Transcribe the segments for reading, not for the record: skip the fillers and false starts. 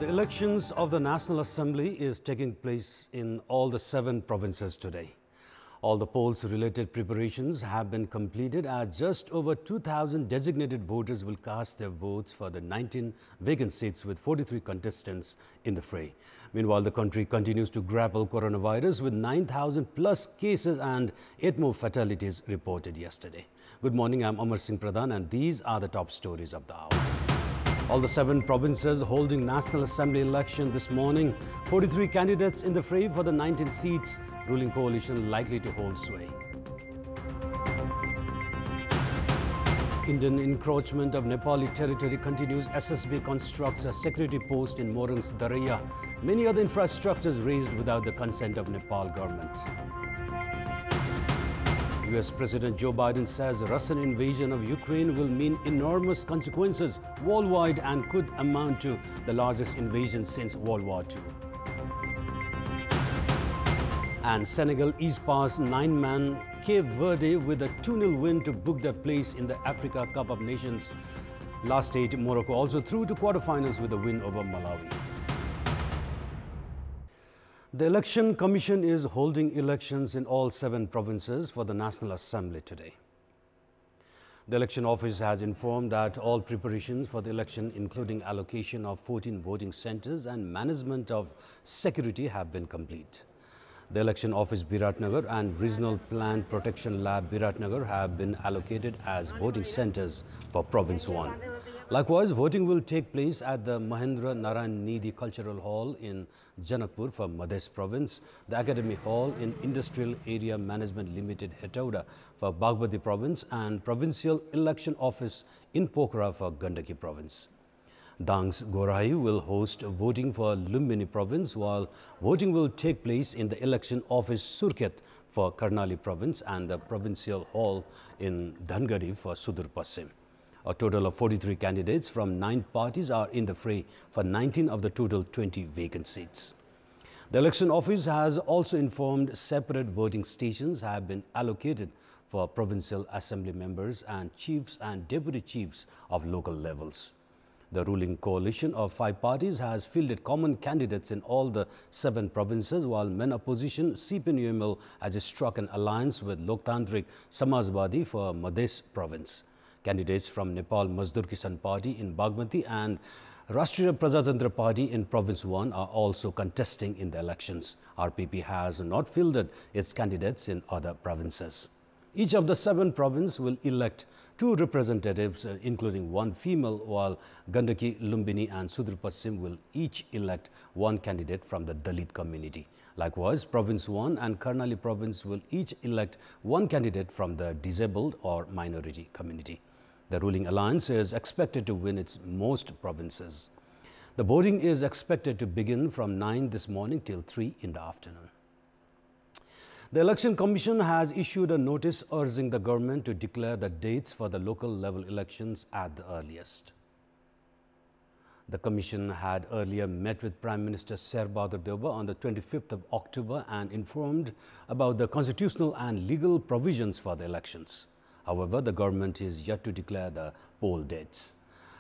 The elections of the National Assembly is taking place in all the 7 provinces today. All the polls-related preparations have been completed as just over 2,000 designated voters will cast their votes for the 19 vacant seats with 43 contestants in the fray. Meanwhile, the country continues to grapple coronavirus with 9,000 plus cases and 8 more fatalities reported yesterday. Good morning, I'm Amar Singh Pradhan and these are the top stories of the hour. All the 7 provinces holding National Assembly election this morning. 43 candidates in the fray for the 19 seats. Ruling coalition likely to hold sway. Indian encroachment of Nepali territory continues. SSB constructs a security post in Morang's Daraya. Many other infrastructures raised without the consent of Nepal government. US President Joe Biden says Russian invasion of Ukraine will mean enormous consequences worldwide and could amount to the largest invasion since World War II. And Senegal eased past 9-man Cape Verde with a 2-0 win to book their place in the Africa Cup of Nations. Last state, Morocco also through to quarterfinals with a win over Malawi. The Election Commission is holding elections in all 7 provinces for the National Assembly today. The Election Office has informed that all preparations for the election, including allocation of 14 voting centers and management of security, have been complete. The Election Office Biratnagar and Regional Plant Protection Lab Biratnagar have been allocated as voting centers for Province 1. Likewise, voting will take place at the Mahendra Narayan Nidhi Cultural Hall in Janakpur for Madhya Province, the Academy Hall in Industrial Area Management Limited Hetauda for Bagmati Province and Provincial Election Office in Pokhara for Gandaki Province. Dang's Gorahai will host voting for Lumbini Province, while voting will take place in the Election Office Surkhet for Karnali Province and the Provincial Hall in Dhangadi for Sudur Pasim. A total of 43 candidates from 9 parties are in the fray for 19 of the total 20 vacant seats. The Election Office has also informed separate voting stations have been allocated for Provincial Assembly members and chiefs and deputy chiefs of local levels. The ruling coalition of 5 parties has fielded common candidates in all the 7 provinces, while main opposition CPNUML has struck an alliance with Loktantrik Samajwadi for Madhya Province. Candidates from Nepal Mazdoor Kisan Party in Bagmati and Rashtriya Prajatantra Party in Province 1 are also contesting in the elections. RPP has not fielded its candidates in other provinces. Each of the 7 provinces will elect 2 representatives, including 1 female, while Gandaki, Lumbini and Sudur Pasim will each elect 1 candidate from the Dalit community. Likewise, Province 1 and Karnali Province will each elect 1 candidate from the disabled or minority community. The ruling alliance is expected to win its most provinces. The voting is expected to begin from 9 this morning till 3 in the afternoon. The Election Commission has issued a notice urging the government to declare the dates for the local level elections at the earliest. The Commission had earlier met with Prime Minister Sher Bahadur Deuba on the 25th of October and informed about the constitutional and legal provisions for the elections. However, the government is yet to declare the poll dates.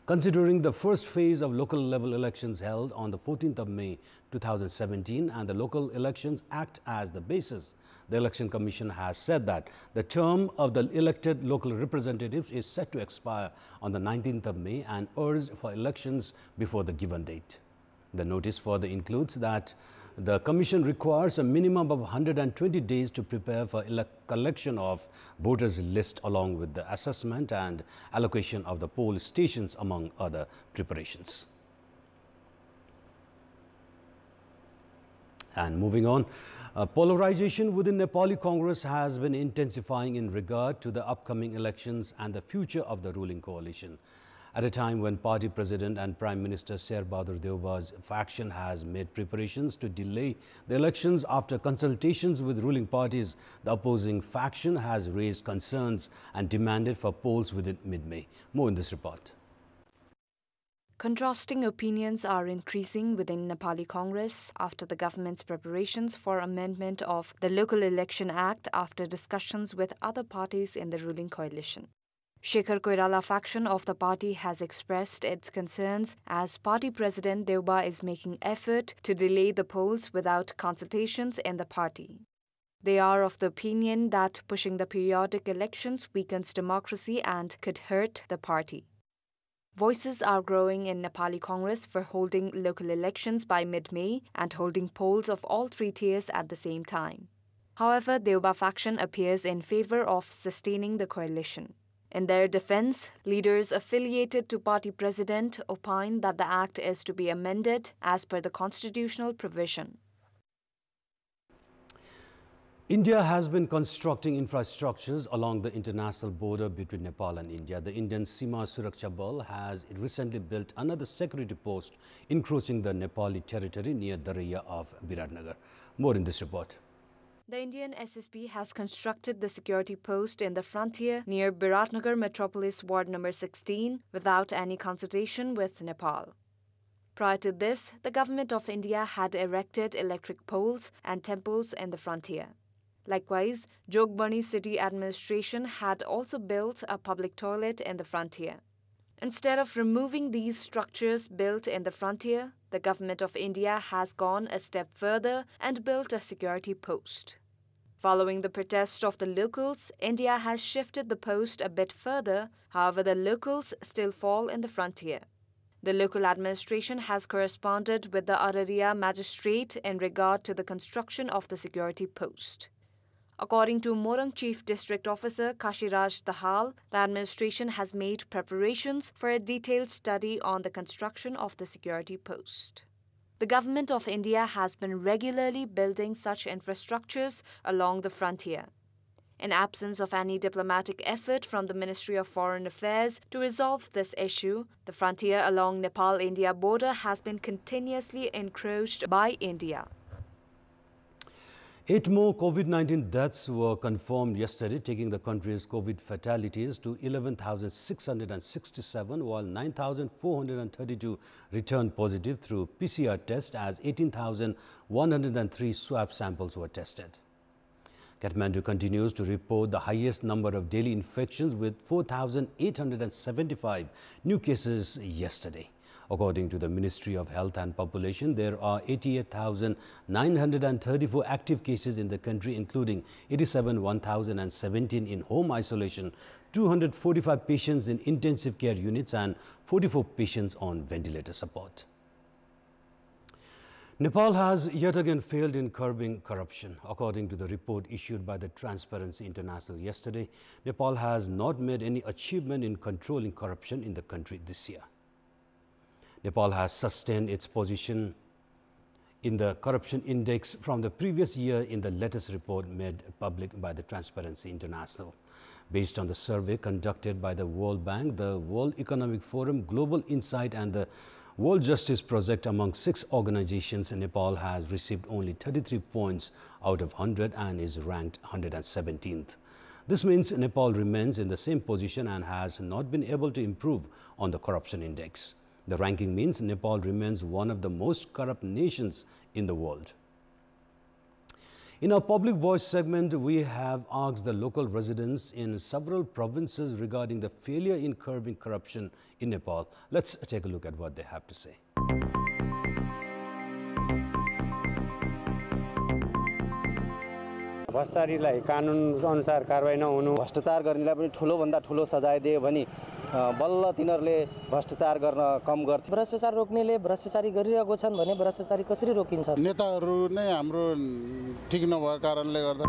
Considering the first phase of local level elections held on the 14th of May 2017 and the Local Elections Act as the basis, the Election Commission has said that the term of the elected local representatives is set to expire on the 19th of May and urged for elections before the given date. The notice further includes that the Commission requires a minimum of 120 days to prepare for collection of voters' list along with the assessment and allocation of the poll stations, among other preparations. And moving on, polarization within Nepali Congress has been intensifying in regard to the upcoming elections and the future of the ruling coalition. At a time when Party President and Prime Minister Sher Bahadur Deuba's faction has made preparations to delay the elections after consultations with ruling parties, the opposing faction has raised concerns and demanded for polls within mid-May. More in this report. Contrasting opinions are increasing within Nepali Congress after the government's preparations for amendment of the Local Election Act after discussions with other parties in the ruling coalition. Shekhar Koirala faction of the party has expressed its concerns as party president Deuba is making effort to delay the polls without consultations in the party. They are of the opinion that pushing the periodic elections weakens democracy and could hurt the party. Voices are growing in Nepali Congress for holding local elections by mid-May and holding polls of all three tiers at the same time. However, Deuba faction appears in favor of sustaining the coalition. In their defense, leaders affiliated to party president opine that the act is to be amended as per the constitutional provision. India has been constructing infrastructures along the international border between Nepal and India. The Indian Seema Suraksha Bal has recently built another security post encroaching the Nepali territory near the area of Biratnagar. More in this report. The Indian SSB has constructed the security post in the frontier near Biratnagar Metropolis Ward number 16 without any consultation with Nepal. Prior to this, the government of India had erected electric poles and temples in the frontier. Likewise, Jogbani city administration had also built a public toilet in the frontier. Instead of removing these structures built in the frontier, the government of India has gone a step further and built a security post. Following the protest of the locals, India has shifted the post a bit further. However, the locals still fall in the frontier. The local administration has corresponded with the Araria magistrate in regard to the construction of the security post. According to Morang Chief District Officer Kashiraj Dahal, the administration has made preparations for a detailed study on the construction of the security post. The government of India has been regularly building such infrastructures along the frontier. In absence of any diplomatic effort from the Ministry of Foreign Affairs to resolve this issue, the frontier along Nepal-India border has been continuously encroached by India. 8 more COVID-19 deaths were confirmed yesterday, taking the country's COVID fatalities to 11,667, while 9,432 returned positive through PCR test as 18,103 swab samples were tested. Kathmandu continues to report the highest number of daily infections with 4,875 new cases yesterday. According to the Ministry of Health and Population, there are 88,934 active cases in the country, including 87,117 in home isolation, 245 patients in intensive care units and 44 patients on ventilator support. Nepal has yet again failed in curbing corruption. According to the report issued by the Transparency International yesterday, Nepal has not made any achievement in controlling corruption in the country this year. Nepal has sustained its position in the corruption index from the previous year in the latest report made public by the Transparency International. Based on the survey conducted by the World Bank, the World Economic Forum, Global Insight and the World Justice Project, among 6 organizations, Nepal has received only 33 points out of 100 and is ranked 117th. This means Nepal remains in the same position and has not been able to improve on the corruption index. The ranking means Nepal remains one of the most corrupt nations in the world. In our Public Voice segment, we have asked the local residents in several provinces regarding the failure in curbing corruption in Nepal. Let's take a look at what they have to say. भ्रष्टाचारीलाई कानुन अनुसार कारबाही नहुनु भ्रष्टाचार गर्नेलाई पनि ठुलो भन्दा ठुलो सजाय दियो भने बल्ल तिनीहरुले भ्रष्टाचार गर्न कम गर्थे भ्रष्टाचार रोक्नेले भ्रष्टाचारी गरिरहेको छन् भने भ्रष्टाचारी कसरी रोकिन्छ नेताहरु नै हाम्रो ठीक नभएको कारणले गर्दा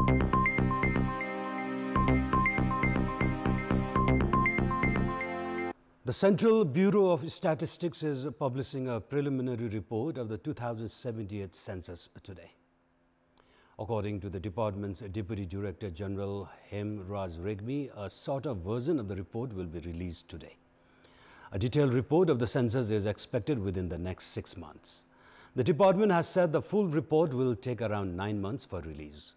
The Central Bureau of Statistics is publishing a preliminary report of the 2078 census today. According to the department's Deputy Director General Hem Raj Regmi, a shorter version of the report will be released today. A detailed report of the census is expected within the next 6 months. The department has said the full report will take around 9 months for release.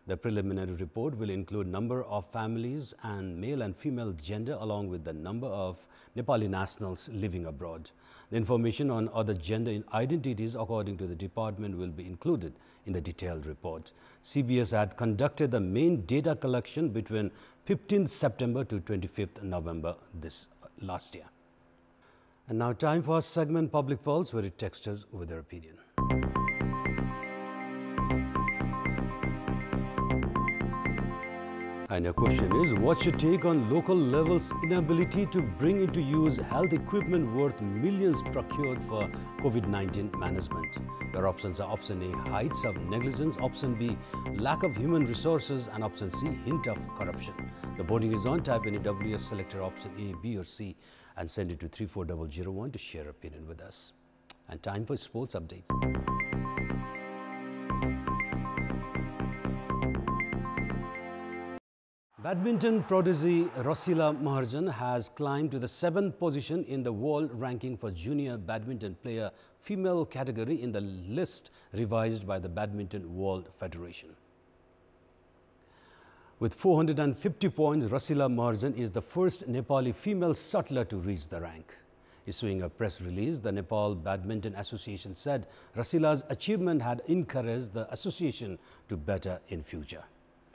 The preliminary report will include number of families and male and female gender along with the number of Nepali nationals living abroad. The information on other gender identities according to the department will be included in the detailed report. CBS had conducted the main data collection between 15th September to 25th November last year. And now time for our segment Public Pulse, where it texts us with their opinion. And your question is, what's your take on local level's inability to bring into use health equipment worth millions procured for COVID-19 management? Your options are option A, heights of negligence, option B, lack of human resources, and option C, hint of corruption. The voting is on. Type in WS, select your option A, B or C and send it to 34001 to share opinion with us. And time for sports update. Badminton prodigy Rasila Maharjan has climbed to the 7th position in the world ranking for junior badminton player female category in the list revised by the Badminton World Federation. With 450 points, Rasila Maharjan is the first Nepali female shuttler to reach the rank. Issuing a press release, the Nepal Badminton Association said Rasila's achievement had encouraged the association to better in future.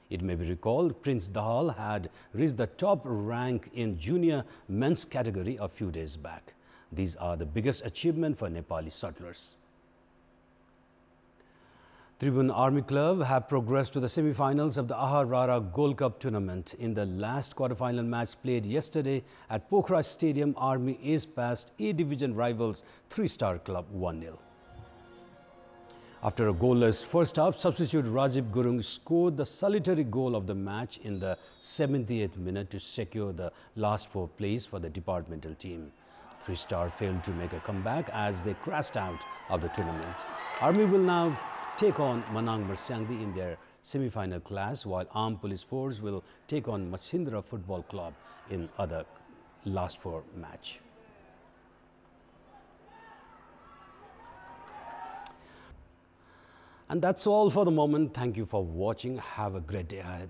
It may be recalled Prince Dahal had reached the top rank in junior men's category a few days back. These are the biggest achievement for Nepali shuttlers. Tribune Army Club have progressed to the semi-finals of the Ahar Rara Gold Cup tournament. In the last quarter-final match played yesterday at Pokhara Stadium, Army aced past A-division rivals 3-star club 1-0. After a goalless first half, substitute Rajiv Gurung scored the solitary goal of the match in the 78th minute to secure the last 4 place for the departmental team. 3-star failed to make a comeback as they crashed out of the tournament. Army will now take on Manang Marsyangdi in their semi-final clash, while Armed Police Force will take on Machindra Football Club in other last 4 match. And that's all for the moment. Thank you for watching. Have a great day ahead.